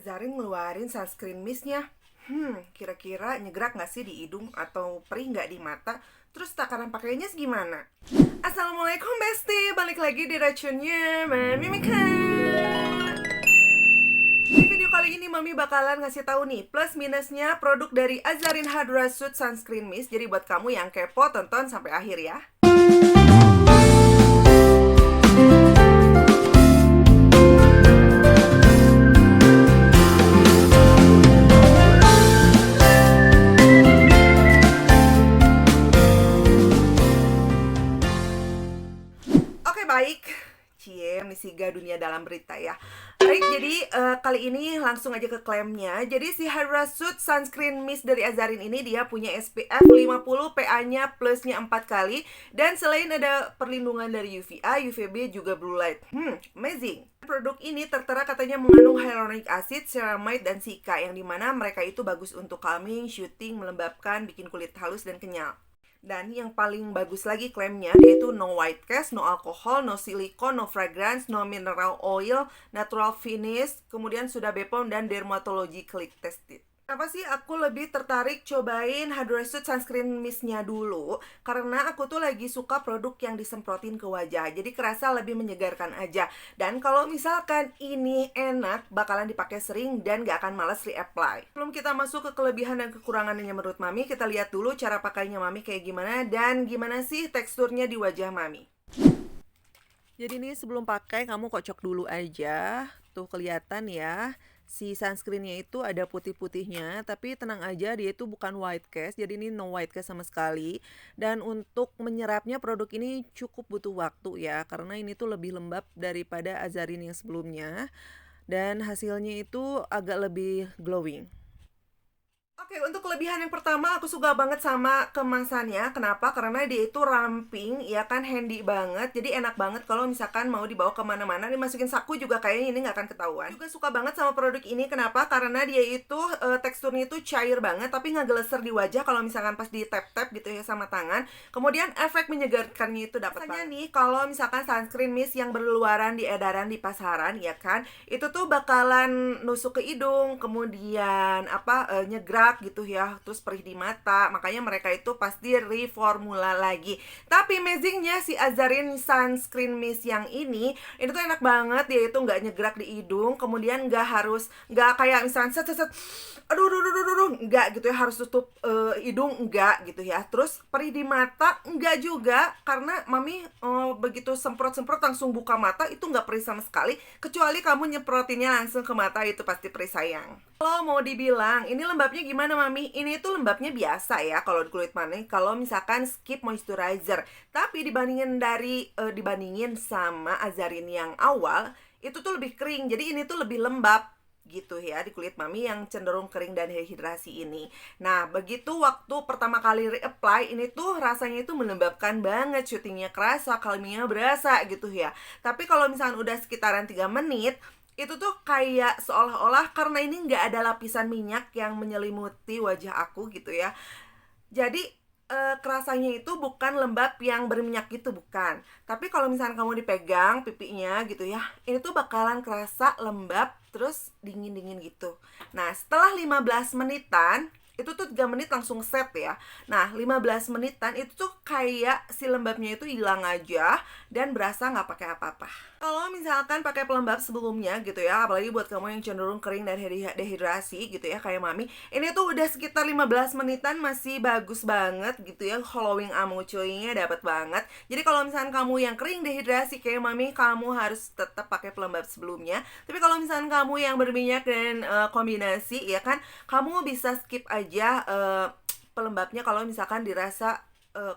Azarin ngeluarin sunscreen mistnya. Kira-kira nyegrak nggak sih di hidung atau perih nggak di mata? Terus takaran pakainya gimana? Assalamualaikum Besti, balik lagi di racunnya Mami Mika. Di video kali ini Mami bakalan ngasih tahu nih plus minusnya produk dari Azarin Hydra Suit Sunscreen Mist. Jadi buat kamu yang kepo tonton sampai akhir ya. Baik, cie, misiga dunia dalam berita ya. Baik, jadi kali ini langsung aja ke klaimnya. Jadi si Hydra Suit Sunscreen Mist dari Azarin ini dia punya SPF 50, PA-nya plusnya 4 kali. Dan selain ada perlindungan dari UVA, UVB juga blue light. Amazing. Produk ini tertera katanya mengandung hyaluronic acid, ceramide, dan sika, yang dimana mereka itu bagus untuk calming, shooting, melembabkan, bikin kulit halus dan kenyal. Dan yang paling bagus lagi klaimnya, yaitu no white cast, no alcohol, no silicone, no fragrance, no mineral oil, natural finish, kemudian sudah BPOM dan dermatologically tested. Kenapa sih aku lebih tertarik cobain Hydra Suit Sunscreen Mist-nya dulu? Karena aku tuh lagi suka produk yang disemprotin ke wajah, jadi kerasa lebih menyegarkan aja. Dan kalau misalkan ini enak, bakalan dipakai sering dan gak akan males reapply. Sebelum kita masuk ke kelebihan dan kekurangannya menurut Mami, kita lihat dulu cara pakainya Mami kayak gimana dan gimana sih teksturnya di wajah Mami. Jadi ini sebelum pakai kamu kocok dulu aja. Tuh kelihatan ya, si sunscreennya itu ada putih-putihnya, tapi tenang aja, dia itu bukan white cast, jadi ini no white cast sama sekali. Dan untuk menyerapnya produk ini cukup butuh waktu ya, karena ini tuh lebih lembab daripada Azarin yang sebelumnya. Dan hasilnya itu agak lebih glowing. Oke, untuk kelebihan yang pertama, aku suka banget sama kemasannya. Kenapa? Karena dia itu ramping, ya kan, handy banget. Jadi enak banget kalau misalkan mau dibawa kemana-mana. Dimasukin saku juga kayaknya ini nggak akan ketahuan. Juga suka banget sama produk ini. Kenapa? Karena dia itu teksturnya itu cair banget, tapi nggak geleser di wajah kalau misalkan pas di tap-tap gitu ya sama tangan. Kemudian efek menyegarkannya itu dapat banget. Nih, kalau misalkan sunscreen mist yang berluaran di edaran di pasaran, ya kan, itu tuh bakalan nusuk ke hidung, kemudian nyegrak gitu ya, terus perih di mata. Makanya mereka itu pasti reformula lagi. Tapi amazingnya si Azarin Sunscreen Mist yang ini tuh enak banget. Dia itu nggak nyegrak di hidung, kemudian nggak kayak misalnya aduh, nggak gitu ya, harus tutup hidung, nggak gitu ya. Terus perih di mata nggak juga, karena Mami begitu semprot-semprot langsung buka mata, itu nggak perih sama sekali. Kecuali kamu nyemprotinnya langsung ke mata, itu pasti perih sayang. Kalau mau dibilang ini lembabnya gimana Mami? Ini tuh lembabnya biasa ya kalau di kulit Mami, kalau misalkan skip moisturizer. Tapi dibandingin sama Azarin yang awal, itu tuh lebih kering. Jadi ini tuh lebih lembab gitu ya di kulit Mami yang cenderung kering dan dehidrasi ini. Nah, begitu waktu pertama kali reapply, ini tuh rasanya itu melembabkan banget, syutingnya kerasa, calmingnya berasa gitu ya. Tapi kalau misalkan udah sekitaran 3 menit, itu tuh kayak seolah-olah karena ini nggak ada lapisan minyak yang menyelimuti wajah aku gitu ya. Jadi kerasanya itu bukan lembab yang berminyak gitu, bukan. Tapi kalau misalnya kamu dipegang pipinya gitu ya, ini tuh bakalan kerasa lembab terus dingin-dingin gitu. Nah, setelah 15 menitan, itu tuh 3 menit langsung set ya. Nah, 15 menitan itu tuh kayak si lembabnya itu hilang aja dan berasa nggak pakai apa-apa. Kalau misalkan pakai pelembab sebelumnya gitu ya, apalagi buat kamu yang cenderung kering dan dehidrasi gitu ya kayak Mami, ini tuh udah sekitar 15 menitan masih bagus banget gitu ya, glowing amucuinya dapat banget. Jadi kalau misalkan kamu yang kering dehidrasi kayak Mami, kamu harus tetap pakai pelembab sebelumnya. Tapi kalau misalkan kamu yang berminyak dan kombinasi ya kan, kamu bisa skip aja pelembabnya kalau misalkan dirasa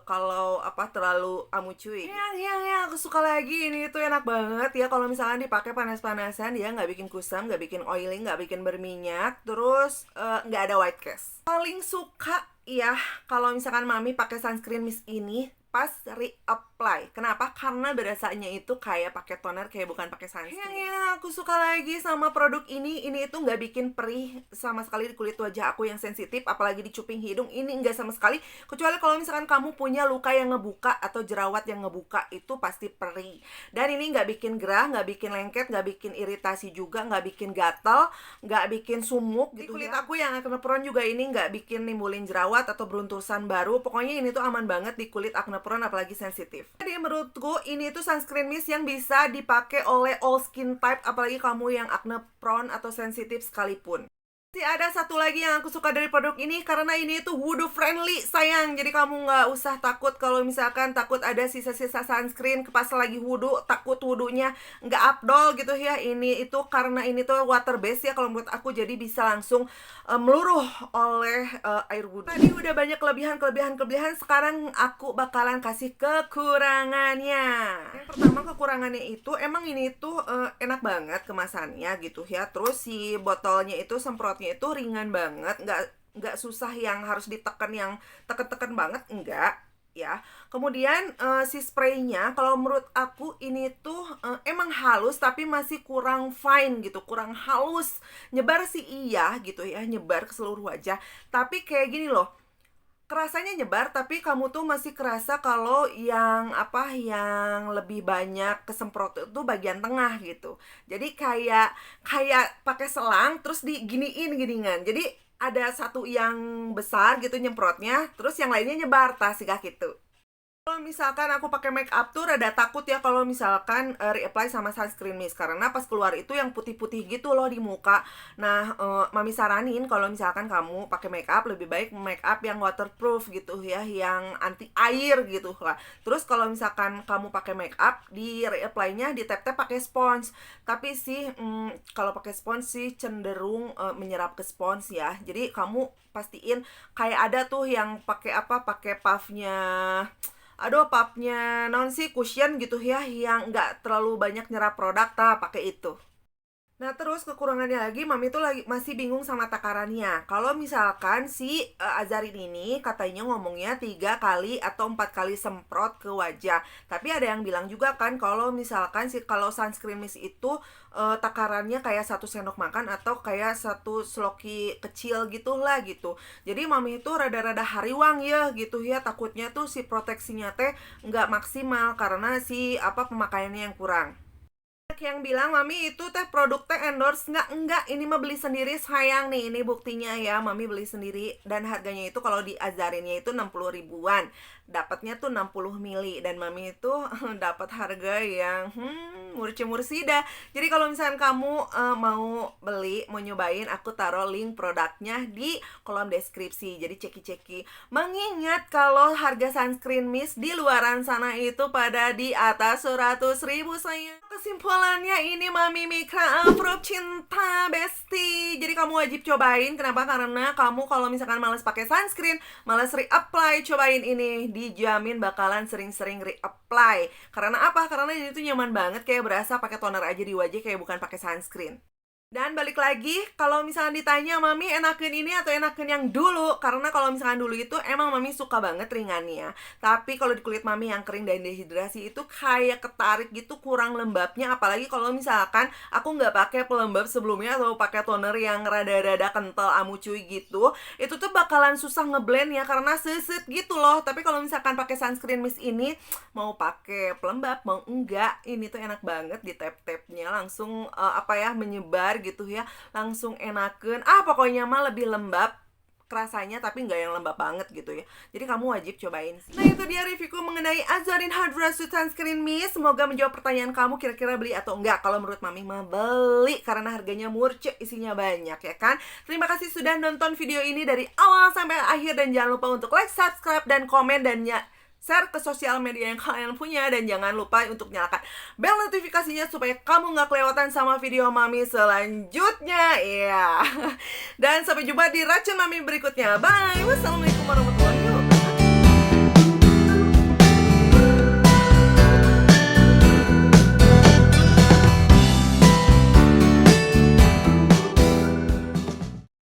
kalau terlalu amucuy. Yang aku suka lagi, ini tuh enak banget ya kalau misalkan dipakai panas-panasan, dia nggak bikin kusam, nggak bikin oily, nggak bikin berminyak, terus nggak ada white cast. Paling suka ya kalau misalkan Mami pakai sunscreen mist ini pas reapply reapply. Kenapa? Karena berasanya itu kayak pakai toner, kayak bukan pakai sunscreen. Yang aku suka lagi sama produk ini itu nggak bikin perih sama sekali di kulit wajah aku yang sensitif, apalagi di cuping hidung. Ini nggak sama sekali, kecuali kalau misalkan kamu punya luka yang ngebuka atau jerawat yang ngebuka, itu pasti perih. Dan ini nggak bikin gerah, nggak bikin lengket, nggak bikin iritasi juga, nggak bikin gatal, nggak bikin sumuk gitu. Di kulit aku yang acne prone juga ini nggak bikin nimbulin jerawat atau beruntusan baru. Pokoknya ini tuh aman banget di kulit acne prone apalagi sensitif. Jadi menurutku ini tuh sunscreen mist yang bisa dipakai oleh all skin type, apalagi kamu yang acne prone atau sensitif sekalipun. Masih ada satu lagi yang aku suka dari produk ini, karena ini tuh wudhu friendly sayang. Jadi kamu nggak usah takut kalau misalkan takut ada sisa-sisa sunscreen pas lagi wudhu, takut wudhunya nggak afdol gitu ya. Ini itu karena ini tuh water based ya kalau menurut aku, jadi bisa langsung meluruh oleh air wudhu. Tadi udah banyak kelebihan, sekarang aku bakalan kasih kekurangannya. Yang pertama kekurangannya itu emang ini tuh enak banget kemasannya gitu ya. Terus si botolnya itu semprotnya itu ringan banget, nggak susah yang harus ditekan, yang teken-teken banget, enggak ya. Kemudian si spraynya kalau menurut aku ini tuh emang halus tapi masih kurang fine gitu, kurang halus. Nyebar sih iya gitu ya, nyebar ke seluruh wajah, tapi kayak gini loh, kerasanya nyebar tapi kamu tuh masih kerasa kalau yang yang lebih banyak kesemprot itu bagian tengah gitu. Jadi kayak pakai selang terus diginiin giningan. Jadi ada satu yang besar gitu nyemprotnya, terus yang lainnya nyebar tas gitu. Kalau misalkan aku pakai make up tuh rada takut ya kalau misalkan reapply sama sunscreen mist, karena pas keluar itu yang putih-putih gitu loh di muka. Nah, mami saranin kalau misalkan kamu pakai make up, lebih baik make up yang waterproof gitu ya, yang anti air gitu lah. Terus kalau misalkan kamu pakai make up, di reapply-nya di tap-tap pakai spons. Tapi sih kalau pakai spons sih cenderung menyerap ke spons ya. Jadi kamu pastiin kayak ada tuh yang pakai pakai puffnya, puffnya non sih cushion gitu ya, yang nggak terlalu banyak nyerap produk, pakai itu. Nah terus kekurangannya lagi, mami tuh masih bingung sama takarannya. Kalau misalkan si Azarin ini katanya ngomongnya 3 kali atau 4 kali semprot ke wajah. Tapi ada yang bilang juga kan kalau misalkan kalau sunscreen mist itu takarannya kayak 1 sendok makan atau kayak 1 sloki kecil gitulah gitu. Jadi mami itu rada-rada hariwang ya gitu ya, takutnya tuh si proteksinya teh nggak maksimal karena si pemakaiannya yang kurang. Yang bilang mami itu teh produk teh endorse, enggak, ini mah beli sendiri sayang. Nih ini buktinya ya, mami beli sendiri dan harganya itu kalau di Azarinnya itu 60 ribuan, dapatnya tuh 60 mili, dan mami itu dapat harga yang murci-mursida. Jadi kalau misalkan kamu mau beli, mau nyobain, aku taruh link produknya di kolom deskripsi, jadi ceki-ceki. Mengingat kalau harga sunscreen mist di luaran sana itu pada di atas 100 ribu sayang. Kesimpulannya ini Mami Mika approve, cinta besti. Jadi kamu wajib cobain. Kenapa? Karena kamu kalau misalkan males pakai sunscreen, males reapply, cobain ini, dijamin bakalan sering-sering reapply. Karena apa? Karena ini tuh nyaman banget, kayak berasa pakai toner aja di wajah, kayak bukan pakai sunscreen. Dan balik lagi, kalau misalkan ditanya mami enakan ini atau enakan yang dulu, karena kalau misalkan dulu itu emang mami suka banget ringannya. Tapi kalau di kulit mami yang kering dan dehidrasi itu kayak ketarik gitu, kurang lembabnya. Apalagi kalau misalkan aku nggak pakai pelembab sebelumnya atau pakai toner yang rada-rada kental amu cuy gitu, itu tuh bakalan susah ngeblend ya, karena seset gitu loh. Tapi kalau misalkan pakai sunscreen mist ini, mau pakai pelembab mau enggak, ini tuh enak banget, di tap-tapnya langsung menyebar gitu ya, langsung enakan. Pokoknya mah lebih lembab rasanya, tapi nggak yang lembab banget gitu ya. Jadi kamu wajib cobain sih. Nah itu dia reviewku mengenai Azarin Hydra Sunscreen Mist. Semoga menjawab pertanyaan kamu, kira-kira beli atau enggak. Kalau menurut mami mah beli, karena harganya murce, isinya banyak ya kan. Terima kasih sudah nonton video ini dari awal sampai akhir, dan jangan lupa untuk like, subscribe, dan komen, dan share ke sosial media yang kalian punya. Dan jangan lupa untuk nyalakan bel notifikasinya supaya kamu gak kelewatan sama video mami selanjutnya. Dan sampai jumpa di Racun Mami berikutnya. Bye. Wassalamualaikum warahmatullahi wabarakatuh.